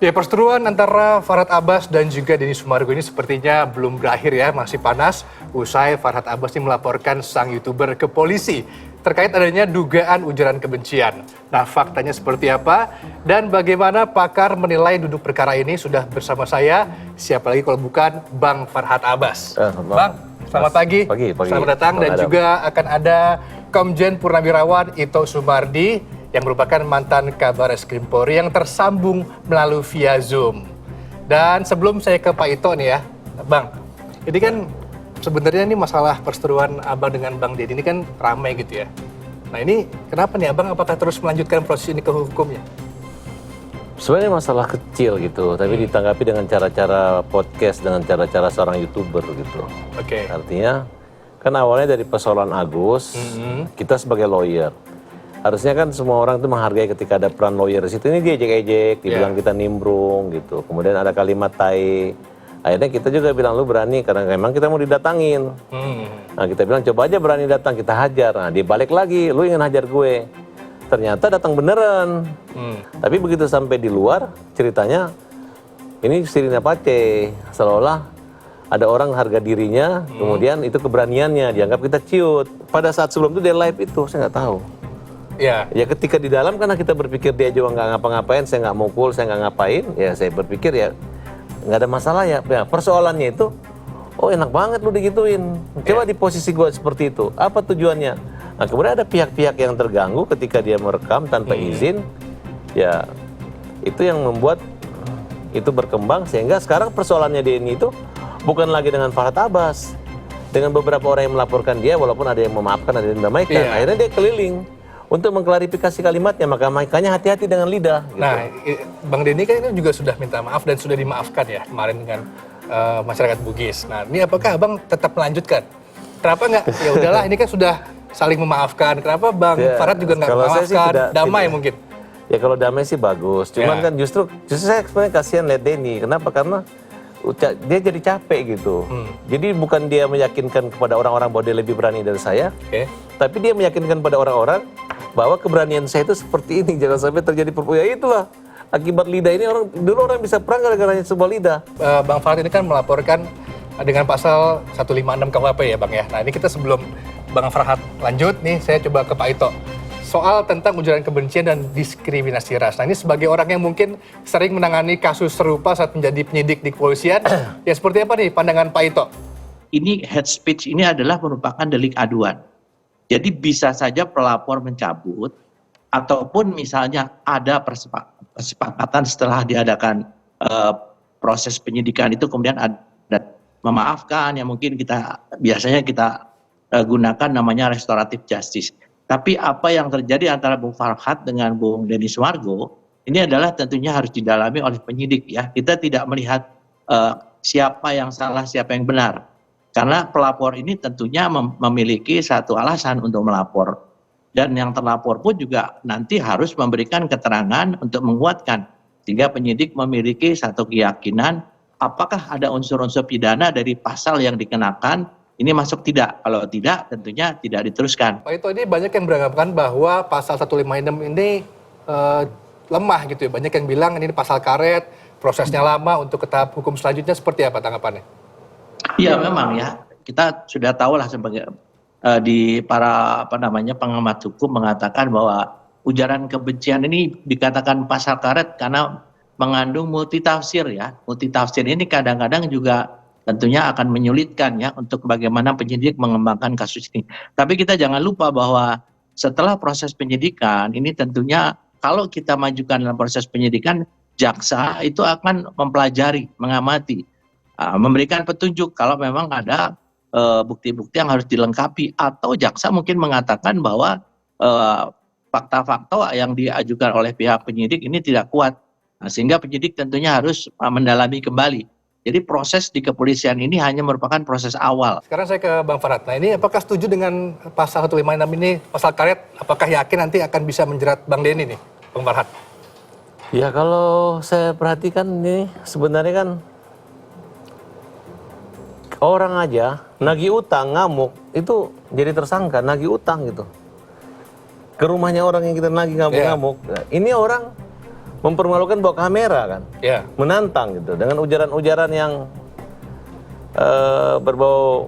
Ya, perseteruan antara Farhad Abbas dan juga Denny Sumargo ini sepertinya belum berakhir ya, masih panas. Usai Farhad Abbas ini melaporkan sang YouTuber ke polisi terkait adanya dugaan ujaran kebencian. Nah, faktanya seperti apa dan bagaimana pakar menilai duduk perkara ini sudah bersama saya. Siapa lagi kalau bukan Bang Farhad Abbas. Bang, selamat pagi. Selamat datang. Dan juga akan ada Komjen Purnawirawan Ito Sumardi yang merupakan mantan Kabar Eskrim Polri yang tersambung melalui via Zoom. Dan sebelum saya ke Pak Ito nih ya, Bang, ini kan sebenarnya ini masalah perseteruan Abang dengan Bang Denny ini kan ramai gitu ya. Nah ini kenapa nih Abang, apakah terus melanjutkan proses ini ke hukumnya? Sebenarnya masalah kecil gitu, tapi ditanggapi dengan cara-cara podcast, dengan cara-cara seorang YouTuber gitu. Oke. Artinya, kan awalnya dari persoalan Agus, kita sebagai lawyer. Harusnya kan semua orang itu menghargai ketika ada peran lawyer di situ. Ini dia ejek-ejek, dibilang kita nimbrung gitu. Kemudian ada kalimat tai. Akhirnya kita juga bilang lu berani karena memang kita mau didatangin. Nah kita bilang coba aja berani datang, kita hajar. Nah dia balik lagi, lu ingin hajar gue. Ternyata datang beneran. Tapi begitu sampai di luar ceritanya ini sirine pace. Seolah-olah ada orang harga dirinya, kemudian itu keberaniannya dianggap kita ciut. Pada saat sebelum itu dia live itu saya nggak tahu. Ya ketika di dalam karena kita berpikir dia juga nggak ngapa-ngapain, saya nggak mukul, saya nggak ngapain, ya saya berpikir ya nggak ada masalah ya. Persoalannya itu, oh enak banget lu digituin. Coba di posisi gue seperti itu, apa tujuannya? Nah kemudian ada pihak-pihak yang terganggu ketika dia merekam tanpa izin, ya itu yang membuat itu berkembang sehingga sekarang persoalannya Denny itu bukan lagi dengan Farhad Abbas, dengan beberapa orang yang melaporkan dia, walaupun ada yang memaafkan, ada yang mendamaikan. Akhirnya dia keliling untuk mengklarifikasi kalimatnya, makanya hati-hati dengan lidah. Gitu. Nah, Bang Denny kan ini juga sudah minta maaf dan sudah dimaafkan ya kemarin dengan masyarakat Bugis. Nah, ini apakah Abang tetap melanjutkan? Kenapa nggak? Ya udahlah, ini kan sudah saling memaafkan. Kenapa Bang Farhad juga nggak memaafkan? Damai mungkin? Ya kalau damai sih bagus. Cuman kan justru saya sebenarnya kasihan lihat Denny. Kenapa? Karena dia jadi capek gitu. Jadi bukan dia meyakinkan kepada orang-orang bahwa dia lebih berani dari saya, tapi dia meyakinkan pada orang-orang bahwa keberanian saya itu seperti ini, jangan sampai terjadi perbuatan. Ya itulah akibat lidah ini, orang bisa perang gara-gara sebuah lidah. Bang Farhad ini kan melaporkan dengan pasal 156 KUHP ya Bang ya. Nah ini kita sebelum Bang Farhad lanjut nih, saya coba ke Pak Ito. Soal tentang ujaran kebencian dan diskriminasi ras. Nah ini sebagai orang yang mungkin sering menangani kasus serupa saat menjadi penyidik di kepolisian, ya seperti apa nih pandangan Pak Ito? Ini hate speech ini adalah merupakan delik aduan. Jadi bisa saja pelapor mencabut, ataupun misalnya ada kesepakatan setelah diadakan proses penyidikan itu kemudian ada memaafkan, yang mungkin biasanya kita gunakan namanya restoratif justice. Tapi apa yang terjadi antara Bung Farhad dengan Bung Denny Sumargo, ini adalah tentunya harus didalami oleh penyidik ya. Kita tidak melihat siapa yang salah, siapa yang benar. Karena pelapor ini tentunya memiliki satu alasan untuk melapor. Dan yang terlapor pun juga nanti harus memberikan keterangan untuk menguatkan. Sehingga penyidik memiliki satu keyakinan apakah ada unsur-unsur pidana dari pasal yang dikenakan, ini masuk tidak. Kalau tidak, tentunya tidak diteruskan. Pak Ito, ini banyak yang beranggapan bahwa pasal 156 ini lemah gitu ya. Banyak yang bilang ini pasal karet, prosesnya lama, untuk ke tahap hukum selanjutnya seperti apa tanggapannya? Iya memang ya, kita sudah tahu lah sebagai di para pengamat hukum mengatakan bahwa ujaran kebencian ini dikatakan pasal karet karena mengandung multitafsir ya. Multitafsir ini kadang-kadang juga tentunya akan menyulitkan ya untuk bagaimana penyidik mengembangkan kasus ini. Tapi kita jangan lupa bahwa setelah proses penyidikan ini tentunya kalau kita majukan dalam proses penyidikan, jaksa itu akan mempelajari, mengamati, memberikan petunjuk kalau memang ada bukti-bukti yang harus dilengkapi, atau jaksa mungkin mengatakan bahwa fakta-fakta yang diajukan oleh pihak penyidik ini tidak kuat, sehingga penyidik tentunya harus mendalami kembali. Jadi proses di kepolisian ini hanya merupakan proses awal. Sekarang saya ke Bang Farhad. Nah ini apakah setuju dengan pasal 156 ini, pasal karet? Apakah yakin nanti akan bisa menjerat Bang Denny nih, Bang Farhad? Ya kalau saya perhatikan ini sebenarnya kan orang aja nagih utang, ngamuk, itu jadi tersangka, nagih utang gitu. Ke rumahnya orang yang kita nagih ngamuk-ngamuk. Ini orang mempermalukan bawa kamera kan, Ya. menantang gitu dengan ujaran-ujaran yang berbau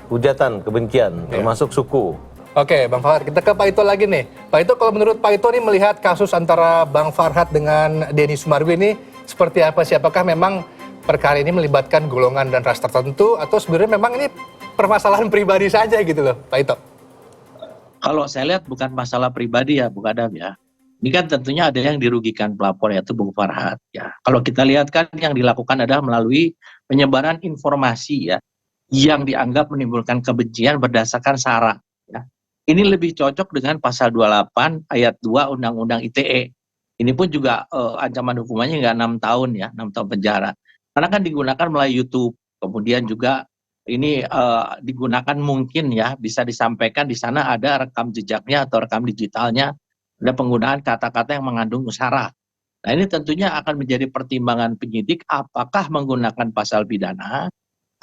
hujatan, kebencian, termasuk suku. Oke, Bang Farhat, kita ke Pak Ito lagi nih. Pak Ito, kalau menurut Pak Ito nih melihat kasus antara Bang Farhat dengan Denny Sumargo ini seperti apa sih? Apakah memang perkara ini melibatkan golongan dan ras tertentu atau sebenarnya memang ini permasalahan pribadi saja gitu loh, Pak Ito? Kalau saya lihat bukan masalah pribadi ya, Bung Adam ya. Ini kan tentunya ada yang dirugikan pelapor yaitu Bung Farhat ya. Kalau kita lihat kan yang dilakukan adalah melalui penyebaran informasi ya yang dianggap menimbulkan kebencian berdasarkan sara ya. Ini lebih cocok dengan pasal 28 ayat 2 Undang-Undang ITE. Ini pun juga ancaman hukumannya nggak 6 tahun ya, 6 tahun penjara. Karena kan digunakan melalui YouTube, kemudian juga ini digunakan mungkin ya bisa disampaikan di sana ada rekam jejaknya atau rekam digitalnya, ada penggunaan kata-kata yang mengandung sara. Nah ini tentunya akan menjadi pertimbangan penyidik apakah menggunakan pasal pidana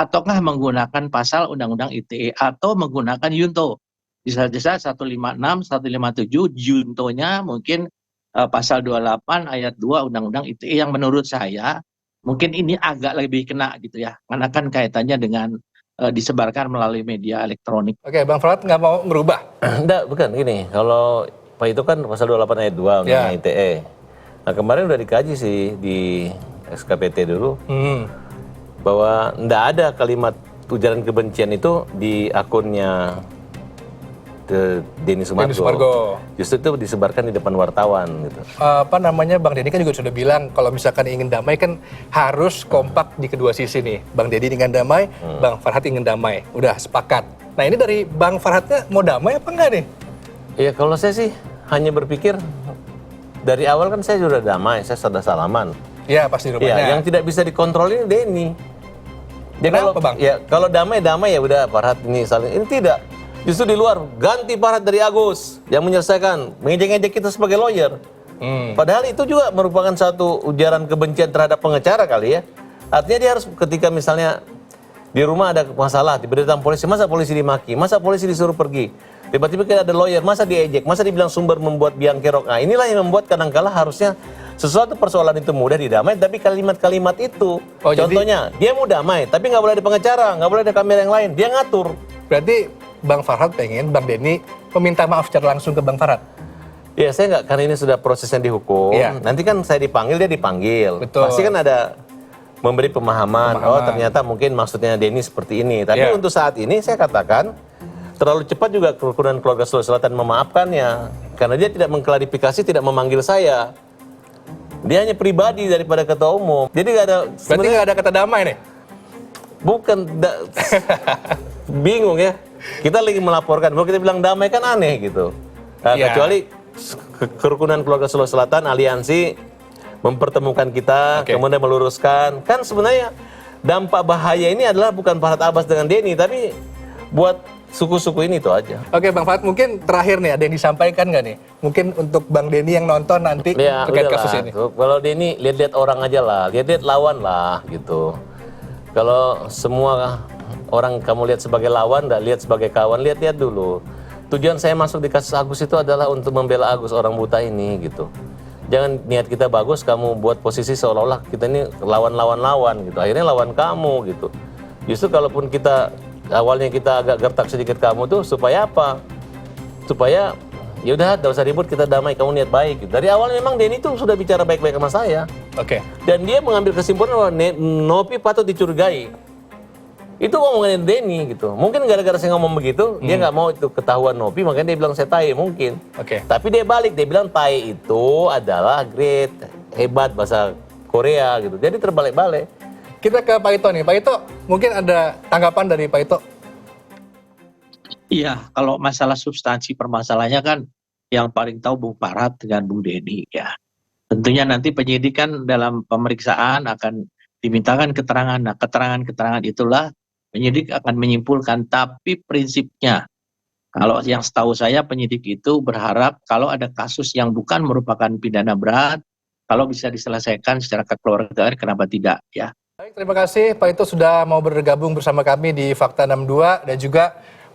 ataukah menggunakan pasal Undang-Undang ITE atau menggunakan Yunto. Bisa-bisa 156, 157 Yuntonya mungkin pasal 28 ayat 2 Undang-Undang ITE yang menurut saya mungkin ini agak lebih kena gitu ya. Karena kan kaitannya dengan disebarkan melalui media elektronik. Oke, Bang Farhat nggak mau ngerubah? Enggak, bukan gini. Kalau Pak itu kan pasal 28 ayat 2 Undang-Undang ITE. Nah kemarin udah dikaji sih di SKPT dulu bahwa enggak ada kalimat ujaran kebencian itu di akunnya Denny Sumargo. Justru itu disebarkan di depan wartawan gitu. Apa namanya, Bang Denny kan juga sudah bilang kalau misalkan ingin damai kan harus kompak di kedua sisi nih. Bang Denny ingin damai, Bang Farhat ingin damai. Udah sepakat. Nah ini dari Bang Farhatnya mau damai apa enggak nih? Ya kalau saya sih hanya berpikir dari awal kan saya sudah damai, saya sudah salaman. Ya pasti Ya, rumahnya. yang tidak bisa dikontrol ini Denny. Dia Kenapa, kalau, Bang? Ya kalau damai ya udah Farhat ini saling. Ini tidak. Justru di luar ganti Farhat dari Agus yang menyelesaikan, mengejek-ngejek kita sebagai lawyer. Padahal itu juga merupakan satu ujaran kebencian terhadap pengacara kali ya. Artinya dia harus ketika misalnya di rumah ada masalah, tiba-tiba datang polisi, masa polisi dimaki, masa polisi disuruh pergi. Tiba-tiba kita ada lawyer, masa diejek, masa dibilang sumber membuat biang kerok. Nah inilah yang membuat kadang-kala harusnya sesuatu persoalan itu mudah didamai, tapi kalimat-kalimat itu, contohnya dia mau damai, tapi nggak boleh ada pengacara, nggak boleh ada kamera yang lain, dia ngatur. Berarti Bang Farhat pengen Bang Denny meminta maaf secara langsung ke Bang Farhat? Ya saya nggak, karena ini sudah prosesnya dihukum. Iya. Nanti kan saya dipanggil, dia dipanggil. Betul. Pasti kan ada memberi pemahaman. Oh ternyata mungkin maksudnya Denny seperti ini. Tapi untuk saat ini saya katakan terlalu cepat juga kerukunan keluarga Sulawesi Selatan memaafkannya. Karena dia tidak mengklarifikasi, tidak memanggil saya. Dia hanya pribadi daripada ketua umum. Jadi nggak ada. Berarti nggak ada kata damai nih? Bukan. Bingung ya. Kita lagi melaporkan. Kalau kita bilang damai kan aneh gitu. Nah, kecuali kerukunan keluarga Sulawesi Selatan, aliansi mempertemukan kita, kemudian meluruskan. Kan sebenarnya dampak bahaya ini adalah bukan Farhat Abbas dengan Denny, tapi buat suku-suku ini itu aja. Oke Bang Farhat, mungkin terakhir nih ada yang disampaikan nggak nih? Mungkin untuk Bang Denny yang nonton nanti Ya, terkait kasus ini. Kalau Denny lihat-lihat orang aja lah, lihat-lihat lawan lah gitu. Kalau semua orang kamu lihat sebagai lawan, nggak lihat sebagai kawan, lihat-lihat dulu. Tujuan saya masuk di kasus Agus itu adalah untuk membela Agus, orang buta ini gitu. Jangan niat kita bagus, kamu buat posisi seolah-olah kita ini lawan-lawan gitu. Akhirnya lawan kamu gitu. Justru kalaupun kita awalnya kita agak gertak sedikit kamu tuh supaya apa? Supaya ya udah, enggak usah ribut, kita damai, kamu niat baik gitu. Dari awal memang Denny tuh sudah bicara baik-baik sama saya. Oke. Dan dia mengambil kesimpulan bahwa Nopi patut dicurigai. Itu omongan Denny gitu. Mungkin gara-gara saya ngomong begitu, dia nggak mau itu ketahuan Nopi, makanya dia bilang saya tai mungkin. Tapi dia balik, dia bilang tai itu adalah great, hebat bahasa Korea gitu. Jadi terbalik-balik. Kita ke Pak Ito nih. Pak Ito, mungkin ada tanggapan dari Pak Ito? Iya, kalau masalah substansi permasalahannya kan yang paling tahu Bung Farhat dengan Bung Denny ya. Tentunya nanti penyidik kan dalam pemeriksaan akan dimintakan keterangan. Nah, keterangan-keterangan itulah penyidik akan menyimpulkan. Tapi prinsipnya, kalau yang setahu saya penyidik itu berharap kalau ada kasus yang bukan merupakan pidana berat, kalau bisa diselesaikan secara kekeluargaan, kenapa tidak ya. Baik, terima kasih Pak Ito sudah mau bergabung bersama kami di Fakta 62 dan juga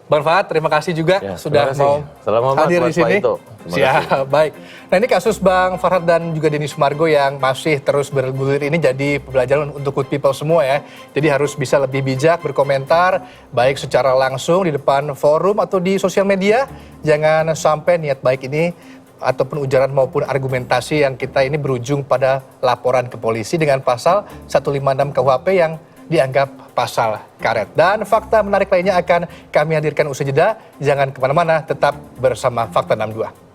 Bang Farhat, terima kasih juga Ya, sudah terima kasih. mau Salam hormat hadir buat di sini. Pak Ito. Terima Siap, baik. Nah ini kasus Bang Farhat dan juga Denny Sumargo yang masih terus bergulir ini jadi pembelajaran untuk good people semua ya. Jadi harus bisa lebih bijak berkomentar, baik secara langsung di depan forum atau di sosial media. Jangan sampai niat baik ini ataupun ujaran maupun argumentasi yang kita ini berujung pada laporan ke polisi dengan pasal 156 KUHP yang dianggap pasal karet. Dan fakta menarik lainnya akan kami hadirkan usai jeda. Jangan kemana-mana, tetap bersama Fakta 62.